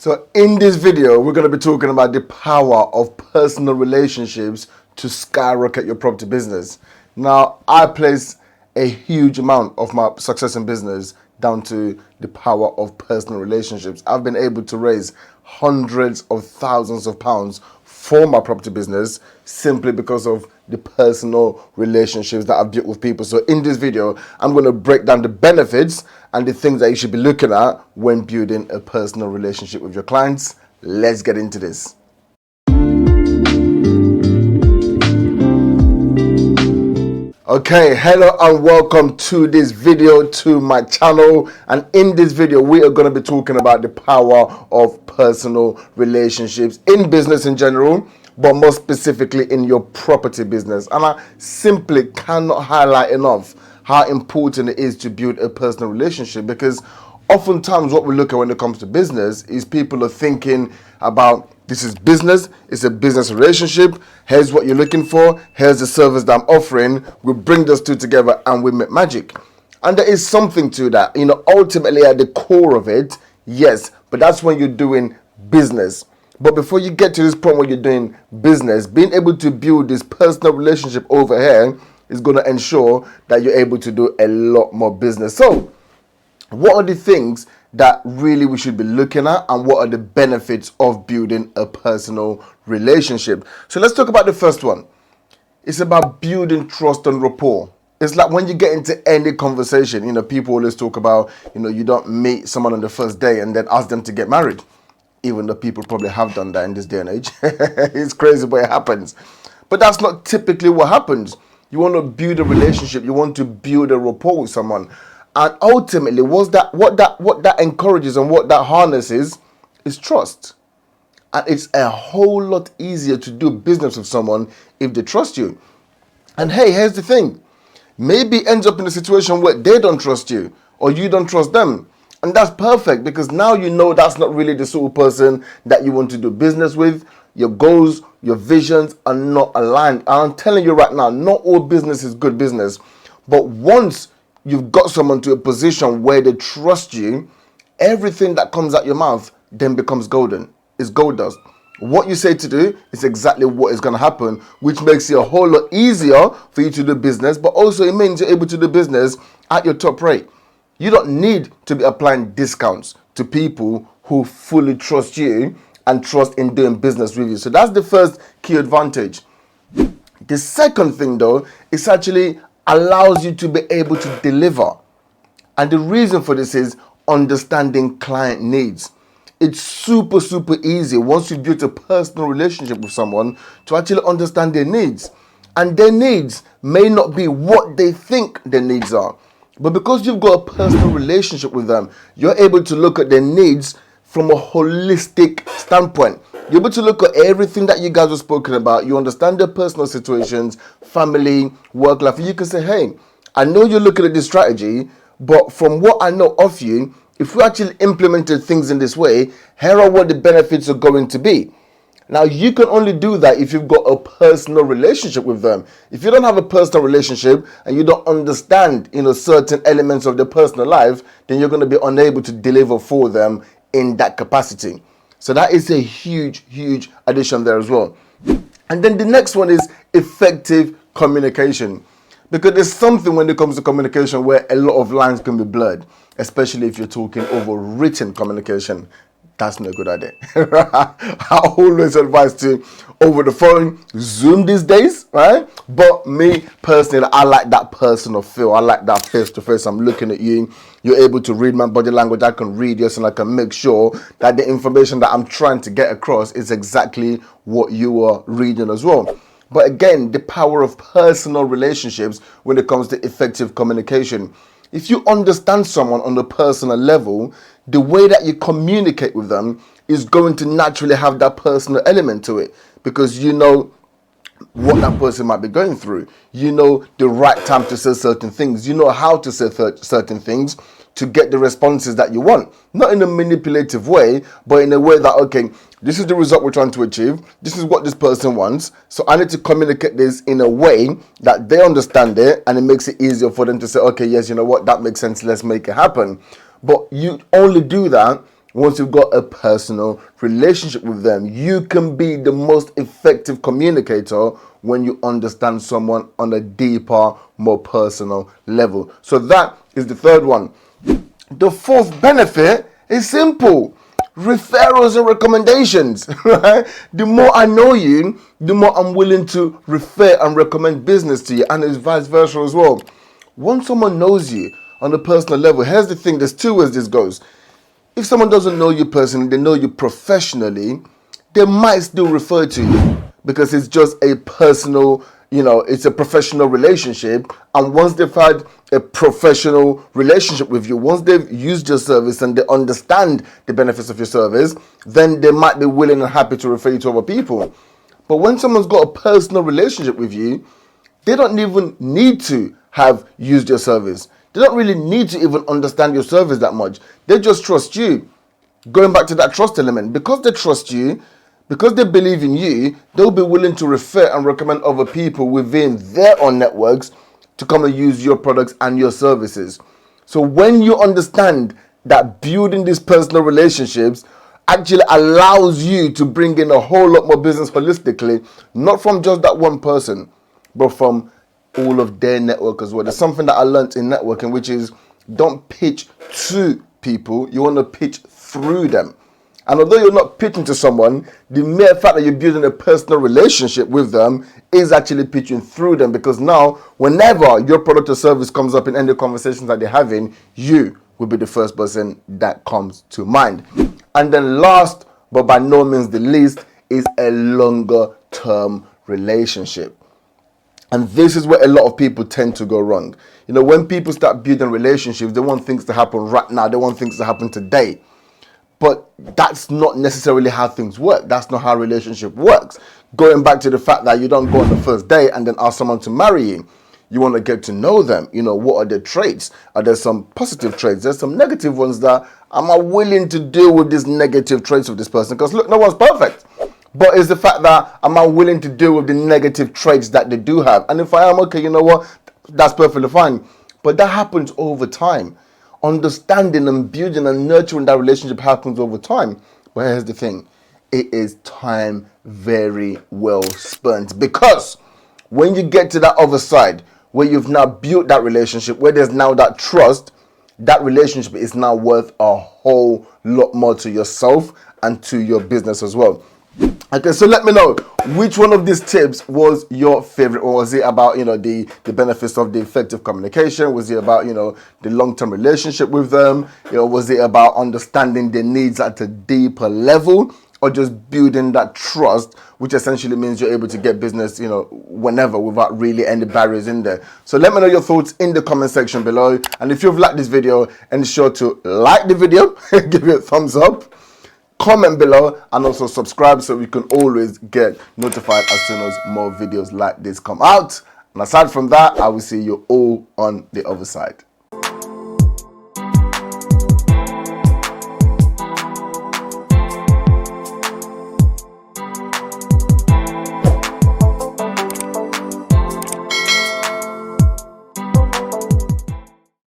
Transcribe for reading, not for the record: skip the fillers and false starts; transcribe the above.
So in this video, we're going to be talking about the power of personal relationships to skyrocket your property business. Now, I place a huge amount of my success in business down to the power of personal relationships. I've been able to raise hundreds of thousands of pounds for my property business simply because of the personal relationships that I've built with people. So in this video, I'm going to break down the benefits and the things that you should be looking at when building a personal relationship with your clients. Let's get into this. Okay, hello and welcome to this video, to my channel. And in this video, we are going to be talking about the power of personal relationships in business in general, but more specifically in your property business. And I simply cannot highlight enough how important it is to build a personal relationship, because oftentimes what we look at when it comes to business is people are thinking about, this is business, it's a business relationship, here's what you're looking for, here's the service that I'm offering, we bring those two together and we make magic. And there is something to that, ultimately at the core of it, yes, but that's when you're doing business. But before you get to this point where you're doing business, being able to build this personal relationship over here is going to ensure that you're able to do a lot more business. So, what are the things that really we should be looking at, and what are the benefits of building a personal relationship? So let's talk about the first one. It's about building trust and rapport. It's like when you get into any conversation, people always talk about, you don't meet someone on the first day and then ask them to get married, even though people probably have done that in this day and age. It's crazy, but it happens. But that's not typically what happens. You want to build a relationship, you want to build a rapport with someone. And ultimately, what that encourages and what that harnesses is trust. And it's a whole lot easier to do business with someone if they trust you. And hey, here's the thing. Maybe it ends up in a situation where they don't trust you or you don't trust them. And that's perfect, because now you know that's not really the sort of person that you want to do business with. Your goals, your visions are not aligned. And I'm telling you right now, not all business is good business. But once you've got someone to a position where they trust you, everything that comes out your mouth then becomes golden. It's gold dust. What you say to do is exactly what is going to happen, which makes it a whole lot easier for you to do business, but also it means you're able to do business at your top rate. You don't need to be applying discounts to people who fully trust you and trust in doing business with you. So that's the first key advantage. The second thing, though, is actually allows you to be able to deliver. And the reason for this is understanding client needs. It's super easy once you've built a personal relationship with someone to actually understand their needs. And their needs may not be what they think their needs are. But because you've got a personal relationship with them, you're able to look at their needs from a holistic standpoint. You're able to look at everything that you guys have spoken about. You understand their personal situations, family, work life. And you can say, hey, I know you're looking at this strategy, but from what I know of you, if we actually implemented things in this way, here are what the benefits are going to be. Now, you can only do that if you've got a personal relationship with them. If you don't have a personal relationship and you don't understand, certain elements of their personal life, then you're going to be unable to deliver for them in that capacity. So that is a huge addition there as well. And then the next one is effective communication. Because there's something when it comes to communication where a lot of lines can be blurred, especially if you're talking over written communication. That's not a good idea. I always advise to over the phone, Zoom these days, right? But me personally, I like that personal feel. I like that face to face. I'm looking at you. You're able to read my body language. I can read yours and I can make sure that the information that I'm trying to get across is exactly what you are reading as well. But again, the power of personal relationships when it comes to effective communication. If you understand someone on a personal level, the way that you communicate with them is going to naturally have that personal element to it, because you know what that person might be going through. You know the right time to say certain things. You know how to say certain things to get the responses that you want. Not in a manipulative way, but in a way that, okay, this is the result we're trying to achieve. This is what this person wants. So I need to communicate this in a way that they understand it, and it makes it easier for them to say, okay, yes, you know what, that makes sense. Let's make it happen. But you only do that once you've got a personal relationship with them. You can be the most effective communicator when you understand someone on a deeper, more personal level. So that is the third one. The fourth benefit is simple. Referrals and recommendations, right? The more I know you, the more I'm willing to refer and recommend business to you, and it's vice versa as well. Once someone knows you on a personal level, here's the thing, there's two ways this goes. If someone doesn't know you personally, they know you professionally, they might still refer to you because it's just a personal, it's a professional relationship. And once they've had a professional relationship with you, once they've used your service and they understand the benefits of your service, then they might be willing and happy to refer you to other people. But when someone's got a personal relationship with you, they don't even need to have used your service. They don't really need to even understand your service that much. They just trust you. Going back to that trust element, because they trust you, because they believe in you, they'll be willing to refer and recommend other people within their own networks to come and use your products and your services. So when you understand that building these personal relationships actually allows you to bring in a whole lot more business holistically, not from just that one person, but from all of their network as well. There's something that I learned in networking, which is don't pitch to people, you want to pitch through them. And although you're not pitching to someone, the mere fact that you're building a personal relationship with them is actually pitching through them, because now whenever your product or service comes up in any conversations that they're having, you will be the first person that comes to mind. And then last but by no means the least is a longer term relationship. And this is where a lot of people tend to go wrong. When people start building relationships, they want things to happen right now. They want things to happen today. But that's not necessarily how things work. That's not how a relationship works. Going back to the fact that you don't go on the first date and then ask someone to marry you. You want to get to know them. What are their traits? Are there some positive traits? There's some negative ones that, am I willing to deal with these negative traits of this person? Because look, no one's perfect. But it's the fact that, am I willing to deal with the negative traits that they do have? And if I am, okay, you know what? That's perfectly fine. But that happens over time. Understanding and building and nurturing that relationship happens over time. But here's the thing. It is time very well spent. Because when you get to that other side, where you've now built that relationship, where there's now that trust, that relationship is now worth a whole lot more to yourself and to your business as well. Okay, so let me know which one of these tips was your favorite, or was it about, the benefits of the effective communication? Was it about, the long-term relationship with them? Was it about understanding their needs at a deeper level, or just building that trust, which essentially means you're able to get business, whenever, without really any barriers in there? So let me know your thoughts in the comment section below. And if you've liked this video, ensure to like the video, give it a thumbs up, comment below, and also subscribe so we can always get notified as soon as more videos like this come out. And aside from that, I will see you all on the other side.